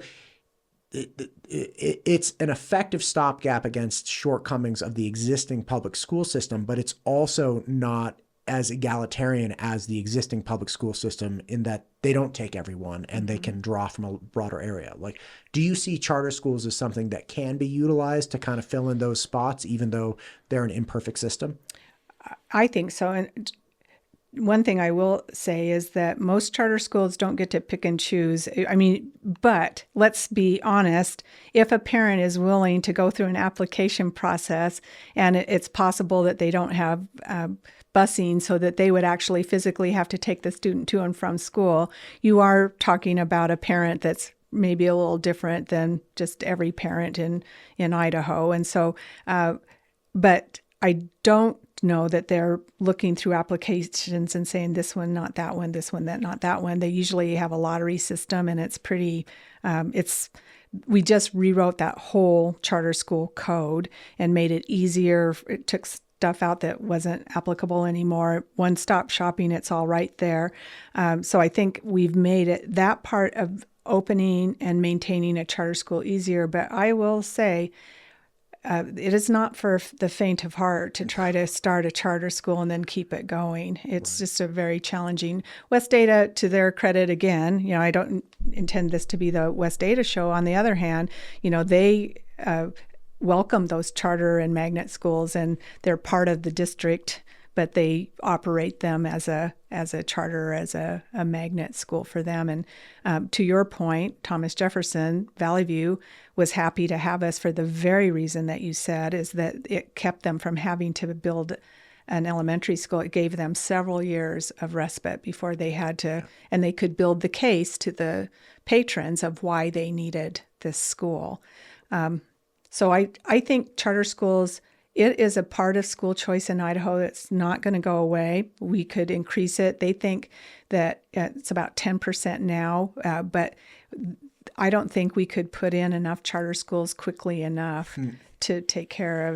it's an effective stopgap against shortcomings of the existing public school system, but it's also not as egalitarian as the existing public school system in that they don't take everyone and they can draw from a broader area. Like, do you see charter schools as something that can be utilized to kind of fill in those spots, even though they're an imperfect system? I think so. And one thing I will say is that most charter schools don't get to pick and choose. I mean, but let's be honest, if a parent is willing to go through an application process and it's possible that they don't have busing so that they would actually physically have to take the student to and from school, you are talking about a parent that's maybe a little different than just every parent in Idaho. And so, but I don't know that they're looking through applications and saying this one, not that one, this one, that not that one. They usually have a lottery system, and it's pretty, we just rewrote that whole charter school code and made it easier. It took stuff out that wasn't applicable anymore. One-stop shopping, it's all right there. So I think we've made it that part of opening and maintaining a charter school easier. But I will say, it is not for the faint of heart to try to start a charter school and then keep it going. It's just a very challenging. West Ada, to their credit, again, I don't intend this to be the West Ada show. On the other hand, they welcome those charter and magnet schools, and they're part of the district, but they operate them as a charter, as a magnet school for them. And to your point, Thomas Jefferson, Valley View, was happy to have us for the very reason that you said, is that it kept them from having to build an elementary school. It gave them several years of respite before they had to, and they could build the case to the patrons of why they needed this school. So I think charter schools, it is a part of school choice in Idaho that's not going to go away. We could increase it. They think that it's about 10% now, but I don't think we could put in enough charter schools quickly enough to take care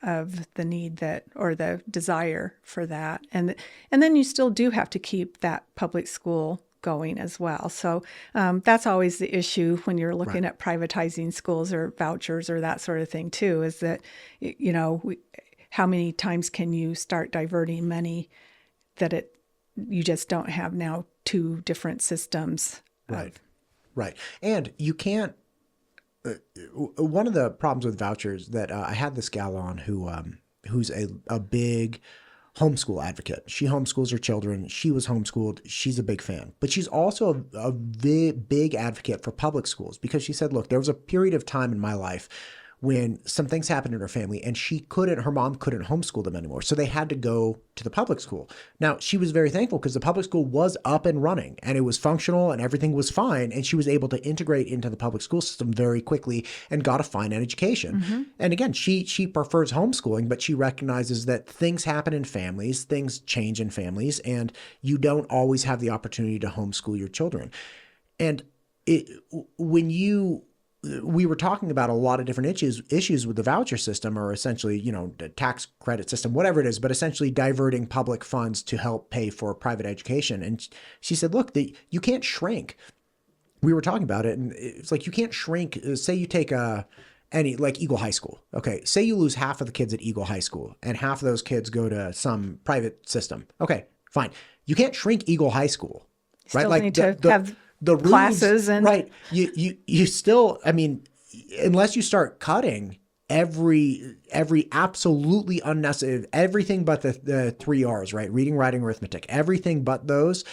of the need that, or the desire for that. And then you still do have to keep that public school going as well. So that's always the issue when you're looking at privatizing schools or vouchers or that sort of thing too, is that, how many times can you start diverting money that you just don't have now two different systems. Right. And you can't, one of the problems with vouchers that I had this gal on who's a big homeschool advocate. She homeschools her children. She was homeschooled. She's a big fan, but she's also a big advocate for public schools because she said, look, there was a period of time in my life when some things happened in her family and her mom couldn't homeschool them anymore. So they had to go to the public school. Now, she was very thankful because the public school was up and running and it was functional and everything was fine. And she was able to integrate into the public school system very quickly and got a fine education. Mm-hmm. And again, she prefers homeschooling, but she recognizes that things happen in families, things change in families, and you don't always have the opportunity to homeschool your children. And we were talking about a lot of different issues with the voucher system, or essentially, the tax credit system, whatever it is, but essentially diverting public funds to help pay for private education. And she said, look, you can't shrink. We were talking about it, and it's like you can't shrink. Say you take like Eagle High School. Okay, say you lose half of the kids at Eagle High School, and half of those kids go to some private system. Okay, fine. You can't shrink Eagle High School, right? Still Like need to have the rules, classes and right. You still, I mean, unless you start cutting every absolutely unnecessary, everything but the 3 R's, right? Reading, writing, arithmetic, everything but those.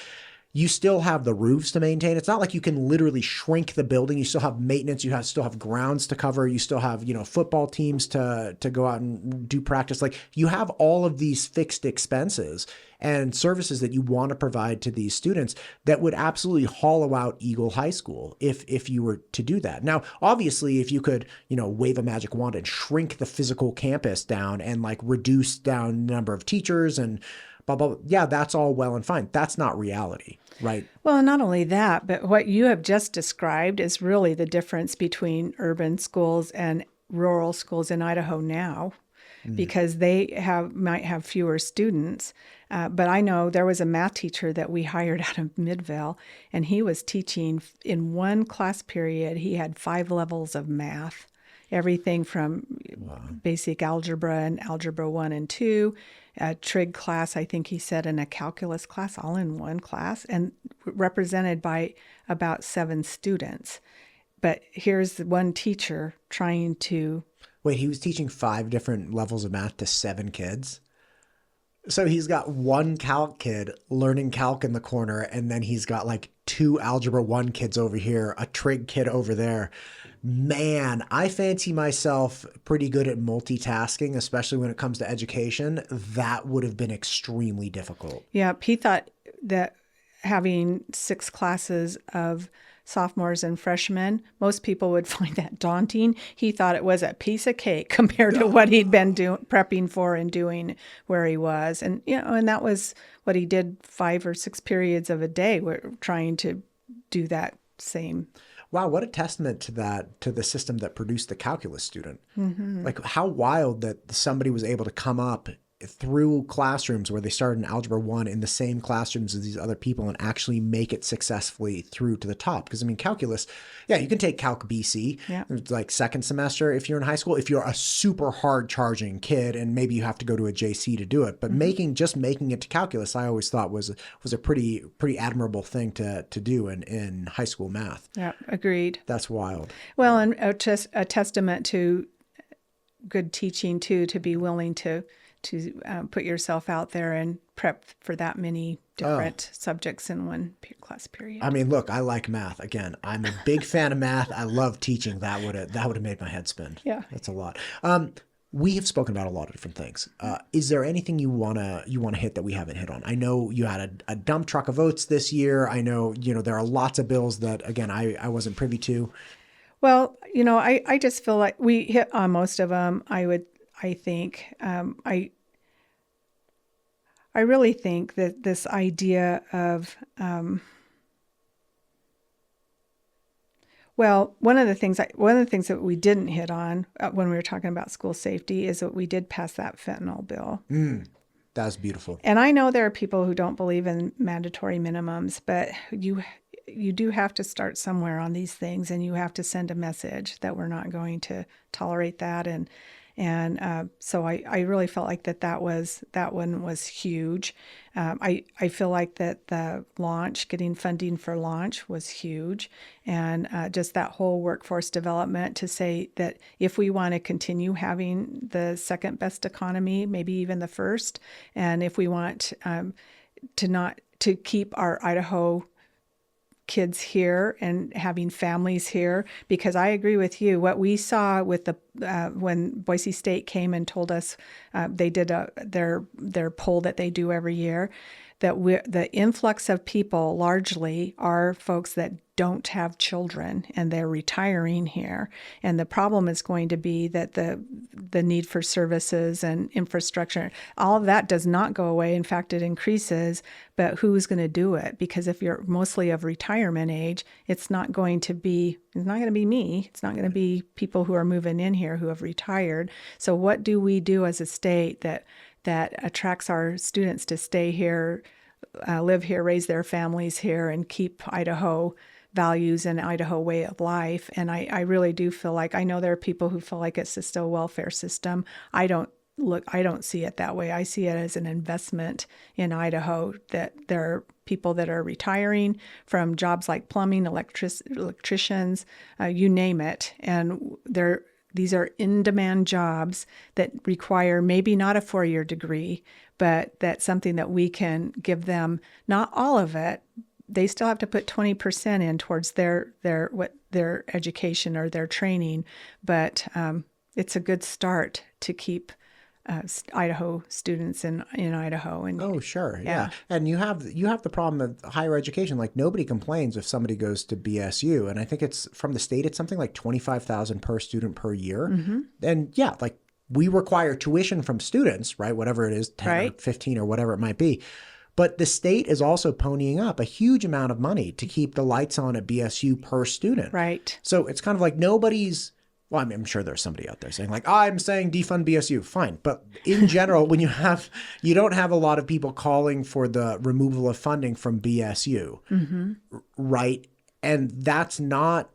You still have the roofs to maintain. It's not like you can literally shrink the building. You still have maintenance. You still have grounds to cover. You still have, football teams to go out and do practice. Like you have all of these fixed expenses and services that you want to provide to these students that would absolutely hollow out Eagle High School if you were to do that. Now, obviously, if you could, wave a magic wand and shrink the physical campus down and like reduce down the number of teachers and blah, blah, blah, yeah, that's all well and fine. That's not reality, right? Well, not only that, but what you have just described is really the difference between urban schools and rural schools in Idaho now, because they might have fewer students. But I know there was a math teacher that we hired out of Midvale, and he was teaching in one class period. He had 5 levels of math, everything from basic algebra and algebra 1 and 2, a trig class, I think he said, and a calculus class, all in one class, and represented by about 7 students. But here's one teacher trying to... Wait, he was teaching 5 different levels of math to 7 kids? So he's got one calc kid learning calc in the corner, and then he's got like 2 algebra 1 kids over here, a trig kid over there. Man, I fancy myself pretty good at multitasking, especially when it comes to education. That would have been extremely difficult. Yeah, he thought that having 6 classes of sophomores and freshmen, most people would find that daunting. He thought it was a piece of cake compared to what he'd been prepping for and doing where he was. And, and that was what he did 5 or 6 periods of a day. We're trying to do that same. Wow, what a testament to the system that produced the calculus student. Mm-hmm. Like how wild that somebody was able to come up through classrooms where they started in algebra 1 in the same classrooms as these other people and actually make it successfully through to the top. Because calculus, yeah, you can take Calc BC, like second semester if you're in high school, if you're a super hard charging kid and maybe you have to go to a JC to do it. But making it to calculus, I always thought was a pretty admirable thing to do in high school math. Yeah, agreed. That's wild. Well, and just a testament to good teaching too, to be willing to put yourself out there and prep for that many different subjects in one class period. I mean, look, I like math. Again, I'm a big fan of math. I love teaching. That would have made my head spin. Yeah, that's a lot. We have spoken about a lot of different things. Is there anything you wanna hit that we haven't hit on? I know you had a dump truck of votes this year. I know there are lots of bills that again I wasn't privy to. Well, I just feel like we hit on most of them. I really think that this idea of, one of the things that we didn't hit on when we were talking about school safety is that we did pass that fentanyl bill. That was beautiful. And I know there are people who don't believe in mandatory minimums, but you do have to start somewhere on these things, and you have to send a message that we're not going to tolerate that. And so I really felt like that one was huge. I feel like that the launch, getting funding for launch was huge. And just that whole workforce development to say that if we want to continue having the second best economy, maybe even the first, and if we want to keep our Idaho kids here and having families here, because I agree with you. What we saw with the when Boise State came and told us they did their poll that they do every year, that the influx of people largely are folks that don't have children and they're retiring here. And the problem is going to be that the need for services and infrastructure, all of that does not go away. In fact, it increases, but who's going to do it? Because if you're mostly of retirement age, it's not going to be me. It's not going to be people who are moving in here who have retired. So what do we do as a state that attracts our students to stay here, live here, raise their families here, and keep Idaho values and Idaho way of life? And I really do feel like, I know there are people who feel like it's just a welfare system. I don't see it that way. I see it as an investment in Idaho, that there are people that are retiring from jobs like plumbing, electricians, you name it. And these are in-demand jobs that require maybe not a 4-year degree, but that's something that we can give them, not all of it. They still have to put 20% in towards their education or their training, but it's a good start to keep Idaho students in Idaho. And oh, sure. Yeah. And you have the problem of higher education. Like, nobody complains if somebody goes to BSU. And I think it's from the state, it's something like $25,000 per student per year. Mm-hmm. And yeah, like, we require tuition from students, right? Whatever it is, 10 right. or 15 or whatever it might be. But the state is also ponying up a huge amount of money to keep the lights on at BSU per student. Right. So it's kind of like nobody's, well, I mean, I'm sure there's somebody out there saying like, I'm saying defund BSU. Fine. But in general, when you don't have a lot of people calling for the removal of funding from BSU, mm-hmm. right? And that's not,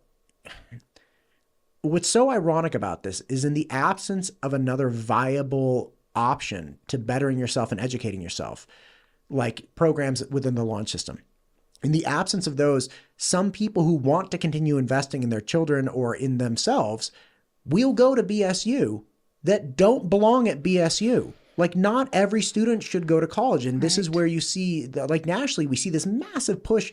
what's so ironic about this is, in the absence of another viable option to bettering yourself and educating yourself, like programs within the launch system, in the absence of those, some people who want to continue investing in their children or in themselves will go to BSU that don't belong at BSU. Like, not every student should go to college. And this is where you see, like, nationally, we see this massive push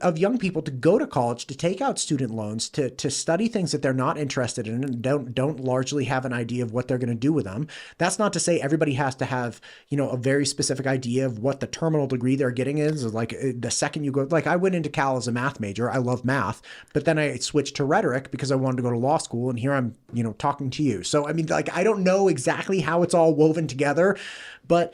of young people to go to college, to take out student loans, to study things that they're not interested in and don't largely have an idea of what they're going to do with them. That's not to say everybody has to have, a very specific idea of what the terminal degree they're getting is. Like, the second you go, like, I went into Cal as a math major. I love math, but then I switched to rhetoric because I wanted to go to law school. And here I'm, talking to you. So, I mean, like, I don't know exactly how it's all woven together, but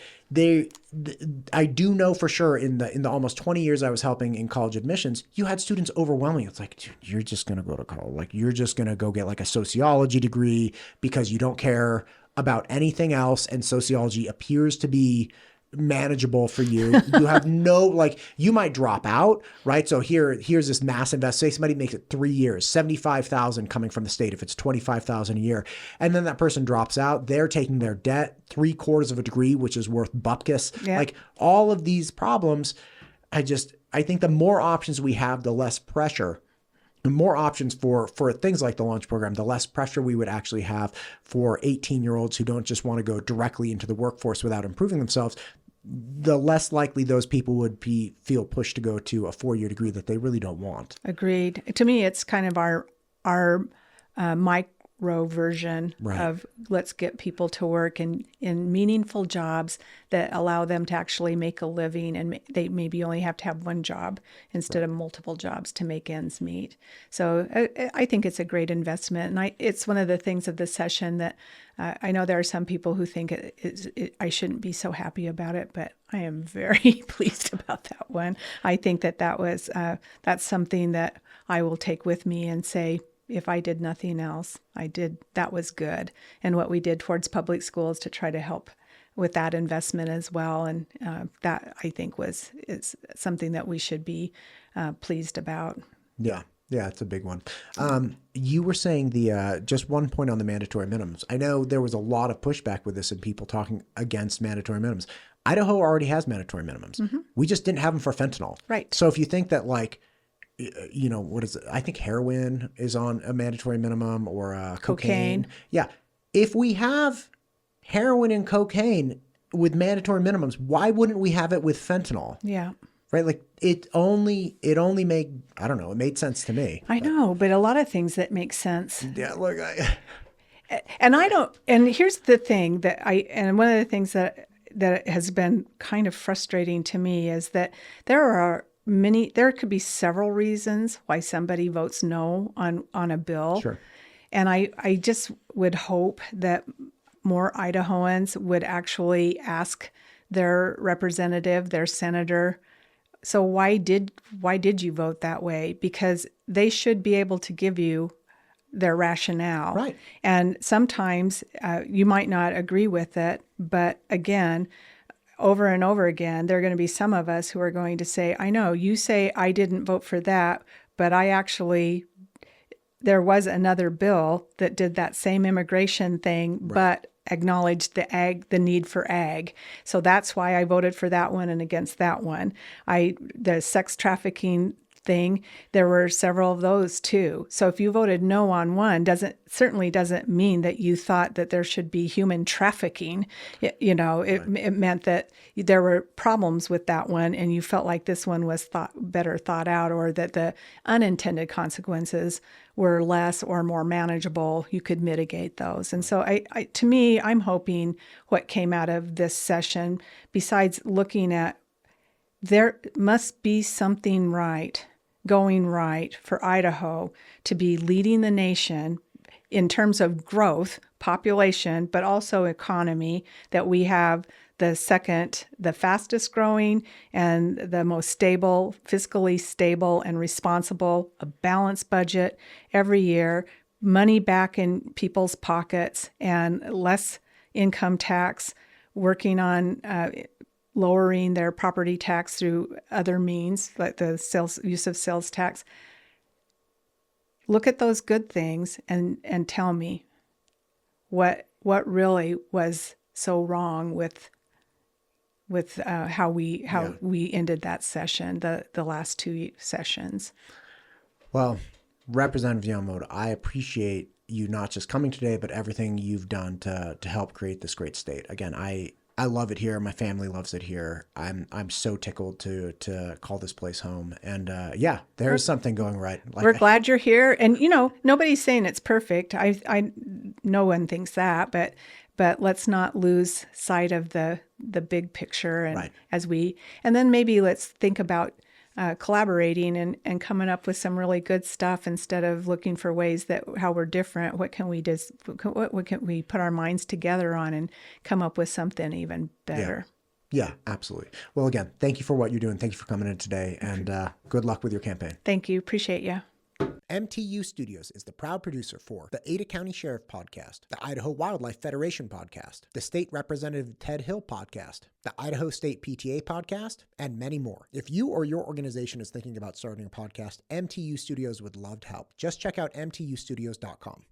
I do know for sure in the almost 20 years I was helping in college admissions, you had students overwhelming. It's like, dude, you're just going to go to college. Like, you're just going to go get like a sociology degree because you don't care about anything else. And sociology appears to be manageable for you. You have no, like, you might drop out, right? So here's this mass invest. Say somebody makes it 3 years, 75,000 coming from the state, if it's 25,000 a year. And then that person drops out. They're taking their debt, 3/4 of a degree, which is worth bupkis. Yeah. Like, all of these problems, I think the more options we have, the less pressure. The more options for things like the launch program, the less pressure we would actually have for 18-year-olds who don't just want to go directly into the workforce without improving themselves. The less likely those people would feel pushed to go to a 4-year degree that they really don't want. Agreed. To me, it's kind of our micro version of let's get people to work in meaningful jobs that allow them to actually make a living, and they maybe only have to have one job instead of multiple jobs to make ends meet. So I think it's a great investment, and it's one of the things of this session that I know there are some people who think I shouldn't be so happy about it, but I am very pleased about that one. I think that's something that I will take with me and say, if I did nothing else, that was good. And what we did towards public schools to try to help with that investment as well. And that, I think, is something that we should be pleased about. Yeah. Yeah, it's a big one. You were saying just one point on the mandatory minimums. I know there was a lot of pushback with this and people talking against mandatory minimums. Idaho already has mandatory minimums. We just didn't have them for fentanyl. Right. So if you think that like, what is it? I think heroin is on a mandatory minimum or cocaine. Yeah. If we have heroin and cocaine with mandatory minimums, why wouldn't we have it with fentanyl? Yeah. Right? Like it only made, I don't know, it made sense to me. I know, but a lot of things that make sense. Yeah, look, And here's the thing and one of the things that has been kind of frustrating to me is that there could be several reasons why somebody votes no on a bill. Sure. And I just would hope that more Idahoans would actually ask their representative, their senator, so why did you vote that way? Because they should be able to give you their rationale. Right. And sometimes you might not agree with it, but again, over and over again, there are going to be some of us who are going to say, I know, you say I didn't vote for that, but there was another bill that did that same immigration thing, but acknowledged the need for ag. So that's why I voted for that one and against that one. The sex trafficking thing, there were several of those too. So if you voted no on one, certainly doesn't mean that you thought that there should be human trafficking. It meant that there were problems with that one and you felt like this one was better thought out, or that the unintended consequences were less or more manageable. You could mitigate those. And so to me, I'm hoping what came out of this session, besides looking at there must be something going right for Idaho to be leading the nation in terms of growth, population, but also economy, that we have the fastest growing and the most stable, fiscally stable and responsible, a balanced budget every year, money back in people's pockets, and less income tax, working on lowering their property tax through other means, like the use of sales tax. Look at those good things and tell me what really was so wrong with how we ended that session, the last two sessions. Well, Representative Yamamoto, I appreciate you not just coming today, but everything you've done to help create this great state. Again, I love it here. My family loves it here. I'm so tickled to call this place home. And there's something going right. We're glad you're here. And nobody's saying it's perfect. I no one thinks that, but let's not lose sight of the big picture. And right. And then maybe let's think about collaborating and coming up with some really good stuff instead of looking for ways that how we're different. What can we put our minds together on and come up with something even better? Yeah, absolutely. Well, again, thank you for what you're doing. Thank you for coming in today, and good luck with your campaign. Thank you. Appreciate you. MTU Studios is the proud producer for the Ada County Sheriff Podcast, the Idaho Wildlife Federation Podcast, the State Representative Ted Hill Podcast, the Idaho State PTA Podcast, and many more. If you or your organization is thinking about starting a podcast, MTU Studios would love to help. Just check out mtustudios.com.